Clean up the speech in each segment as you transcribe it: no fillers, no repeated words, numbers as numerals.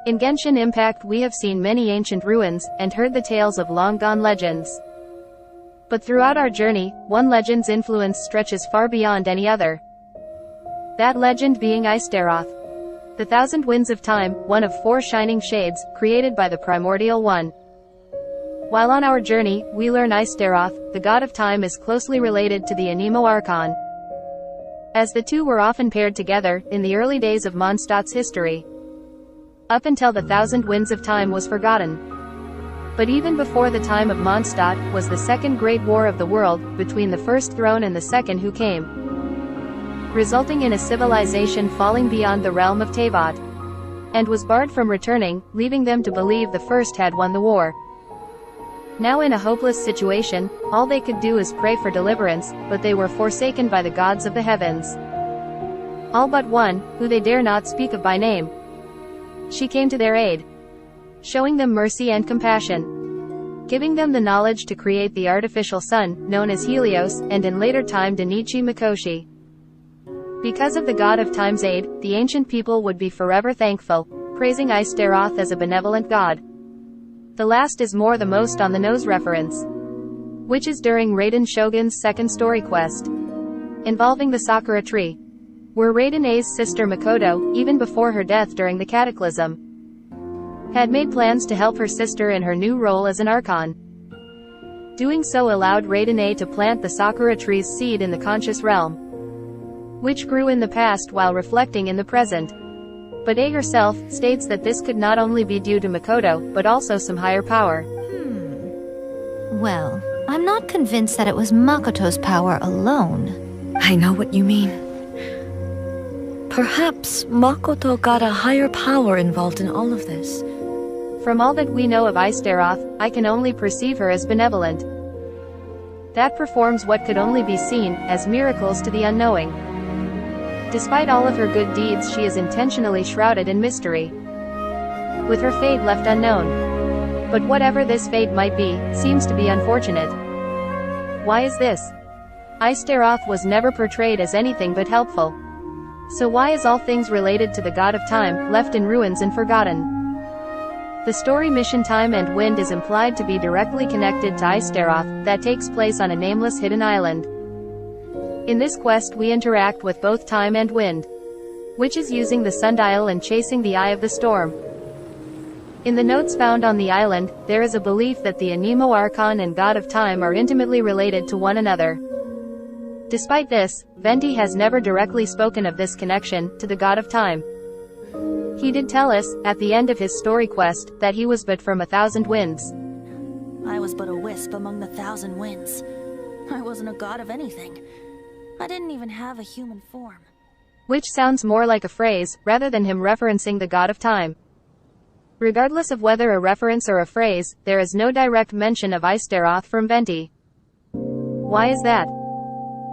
In Genshin Impact we have seen many ancient ruins, and heard the tales of long-gone legends. But throughout our journey, one legend's influence stretches far beyond any other. That legend being Istaroth, the Thousand Winds of Time, one of 4 shining shades, created by the Primordial One. While on our journey, we learn Istaroth, the god of time, is closely related to the Anemo Archon, as the two were often paired together, in the early days of Mondstadt's history, up until the Thousand Winds of Time was forgotten. But even before the time of Mondstadt, was the Second Great War of the world, between the First Throne and the Second who came, resulting in a civilization falling beyond the realm of Teyvat, and was barred from returning, leaving them to believe the First had won the war. Now in a hopeless situation, all they could do is pray for deliverance, but they were forsaken by the gods of the heavens. All but one, who they dare not speak of by name. She came to their aid, showing them mercy and compassion, giving them the knowledge to create the artificial sun, known as Helios, and in later time Danichi Mikoshi. Because of the god of time's aid, the ancient people would be forever thankful, praising Istaroth as a benevolent god. The last is more the most on-the-nose reference, which is during Raiden Shogun's second story quest, involving the Sakura tree, where Raiden A's sister Makoto, even before her death during the Cataclysm, had made plans to help her sister in her new role as an Archon. Doing so allowed Raiden A to plant the Sakura tree's seed in the conscious realm, which grew in the past while reflecting in the present. But A herself states that this could not only be due to Makoto, but also some higher power. Well, I'm not convinced that it was Makoto's power alone. I know what you mean. Perhaps Makoto got a higher power involved in all of this. From all that we know of Istaroth, I can only perceive her as benevolent, that performs what could only be seen as miracles to the unknowing. Despite all of her good deeds, she is intentionally shrouded in mystery, with her fate left unknown. But whatever this fate might be, seems to be unfortunate. Why is this? Istaroth was never portrayed as anything but helpful. So why is all things related to the god of time, left in ruins and forgotten? The story mission Time and Wind is implied to be directly connected to Istaroth, that takes place on a nameless hidden island. In this quest we interact with both Time and Wind, which is using the sundial and chasing the eye of the storm. In the notes found on the island, there is a belief that the Anemo Archon and God of Time are intimately related to one another. Despite this, Venti has never directly spoken of this connection to the God of Time. He did tell us, at the end of his story quest, that he was but from 1,000 winds. I was but a wisp among the 1,000 winds. I wasn't a god of anything. I didn't even have a human form. Which sounds more like a phrase, rather than him referencing the god of time. Regardless of whether a reference or a phrase, there is no direct mention of Istaroth from Venti. Why is that?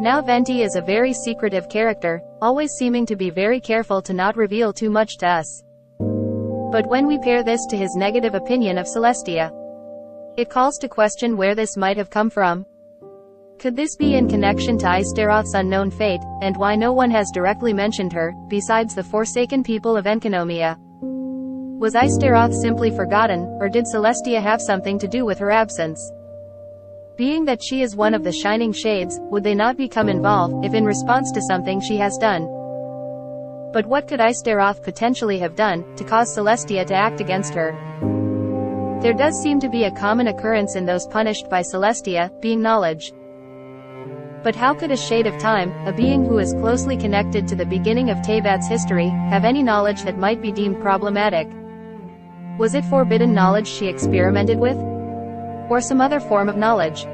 Now Venti is a very secretive character, always seeming to be very careful to not reveal too much to us. But when we pair this to his negative opinion of Celestia, it calls to question where this might have come from. Could this be in connection to Istaroth's unknown fate, and why no one has directly mentioned her, besides the forsaken people of Enkanomia? Was Istaroth simply forgotten, or did Celestia have something to do with her absence? Being that she is one of the shining shades, would they not become involved, if in response to something she has done? But what could Istaroth potentially have done, to cause Celestia to act against her? There does seem to be a common occurrence in those punished by Celestia, being knowledge. But how could a shade of time, a being who is closely connected to the beginning of Teyvat's history, have any knowledge that might be deemed problematic? Was it forbidden knowledge she experimented with? Or some other form of knowledge?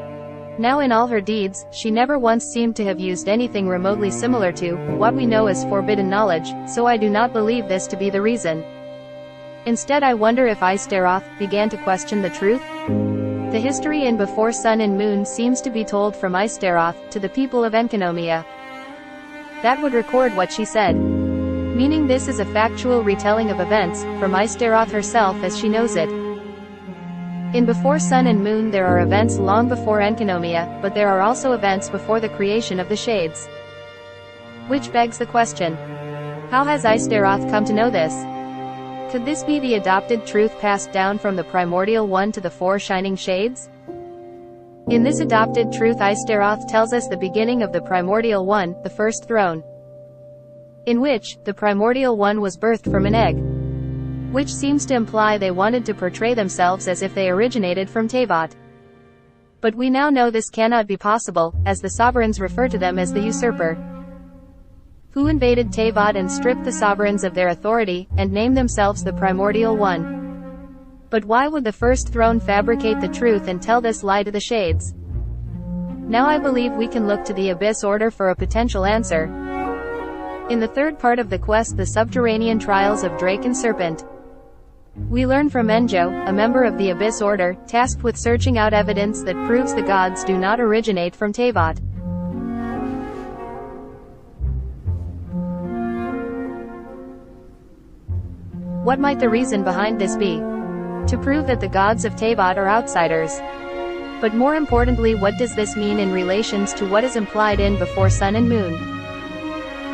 Now in all her deeds, she never once seemed to have used anything remotely similar to what we know as forbidden knowledge, so I do not believe this to be the reason. Instead I wonder if Istaroth began to question the truth? The history in Before Sun and Moon seems to be told from Istaroth to the people of Enkanomia. That would record what she said. Meaning this is a factual retelling of events, from Istaroth herself as she knows it. In Before Sun and Moon there are events long before Enkanomia, but there are also events before the creation of the Shades. Which begs the question. How has Istaroth come to know this? Could this be the adopted truth passed down from the primordial one to the four shining shades? In this adopted truth, Istaroth tells us the beginning of the primordial one, the first throne, in which the primordial one was birthed from an egg, which seems to imply they wanted to portray themselves as if they originated from Teyvat. But we now know this cannot be possible, as the sovereigns refer to them as the usurper, who invaded Teyvat and stripped the sovereigns of their authority, and named themselves the primordial one. But why would the first throne fabricate the truth and tell this lie to the shades? Now I believe we can look to the Abyss Order for a potential answer. In the third part of the quest, The Subterranean Trials of Drake and Serpent, we learn from Enjo, a member of the Abyss Order, tasked with searching out evidence that proves the gods do not originate from Teyvat. What might the reason behind this be? To prove that the gods of Teyvat are outsiders. But more importantly, what does this mean in relations to what is implied in Before Sun and Moon?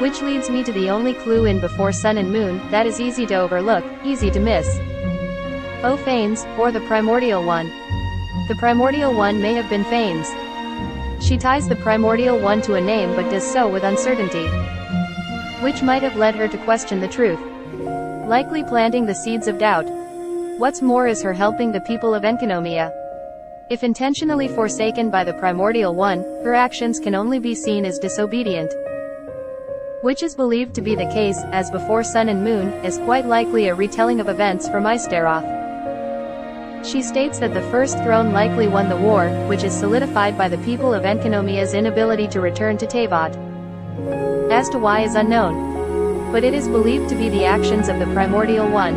Which leads me to the only clue in Before Sun and Moon that is easy to overlook, easy to miss. Phanes, or the primordial one. The primordial one may have been Phanes. She ties the primordial one to a name but does so with uncertainty, which might have led her to question the truth, likely planting the seeds of doubt. What's more is her helping the people of Enkonomia. If intentionally forsaken by the primordial one, her actions can only be seen as disobedient, which is believed to be the case, as Before Sun and Moon is quite likely a retelling of events from Istaroth. She states that the first throne likely won the war, which is solidified by the people of Enkonomia's inability to return to Teyvat. As to why is unknown, but it is believed to be the actions of the primordial one.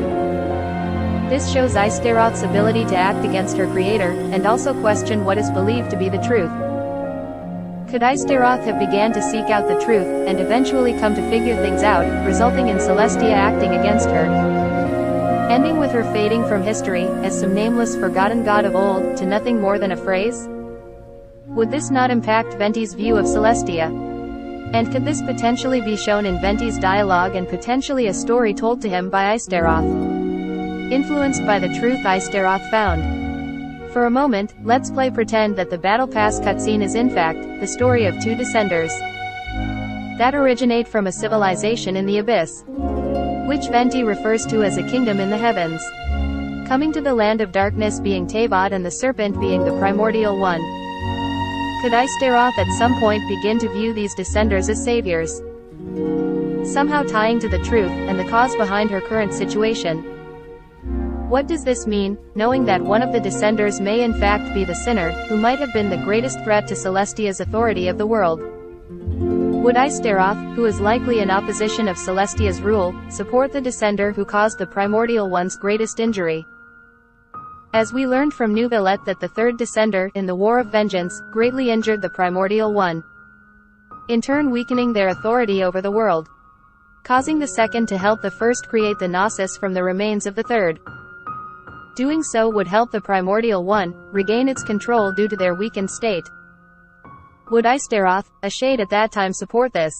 This shows Istaroth's ability to act against her creator, and also question what is believed to be the truth. Could Istaroth have began to seek out the truth, and eventually come to figure things out, resulting in Celestia acting against her, ending with her fading from history, as some nameless forgotten god of old, to nothing more than a phrase? Would this not impact Venti's view of Celestia? And could this potentially be shown in Venti's dialogue and potentially a story told to him by Istaroth, influenced by the truth Istaroth found? For a moment, let's play pretend that the Battle Pass cutscene is in fact the story of two descenders that originate from a civilization in the Abyss, which Venti refers to as a kingdom in the heavens, coming to the land of darkness being Teyvat and the serpent being the primordial one. Could Istaroth at some point begin to view these descenders as saviors, somehow tying to the truth and the cause behind her current situation? What does this mean, knowing that one of the descenders may in fact be the sinner, who might have been the greatest threat to Celestia's authority of the world? Would Istaroth, who is likely in opposition of Celestia's rule, support the descender who caused the primordial one's greatest injury? As we learned from New Villette that the third descender, in the War of Vengeance, greatly injured the primordial one, in turn weakening their authority over the world, causing the second to help the first create the Gnosis from the remains of the third. Doing so would help the primordial one regain its control due to their weakened state. Would Istaroth, a shade at that time, support this?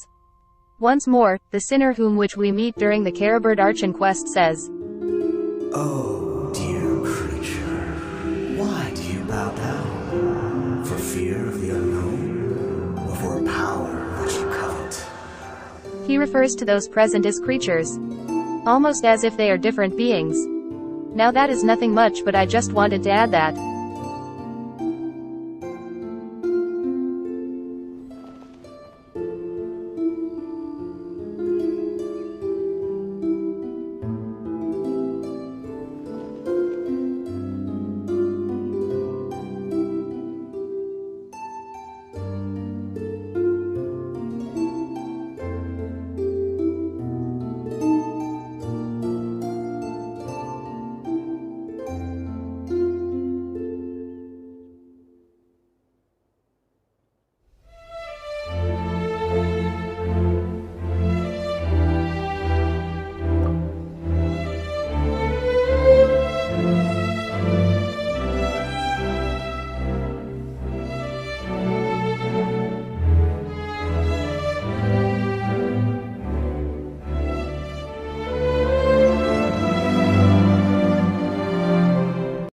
Once more, the sinner whom which we meet during the Caribird Archon quest says, "Oh, dear creature, why do you bow down? For fear of the unknown, or for a power which you covet?" He refers to those present as creatures, almost as if they are different beings. Now that is nothing much, but I just wanted to add that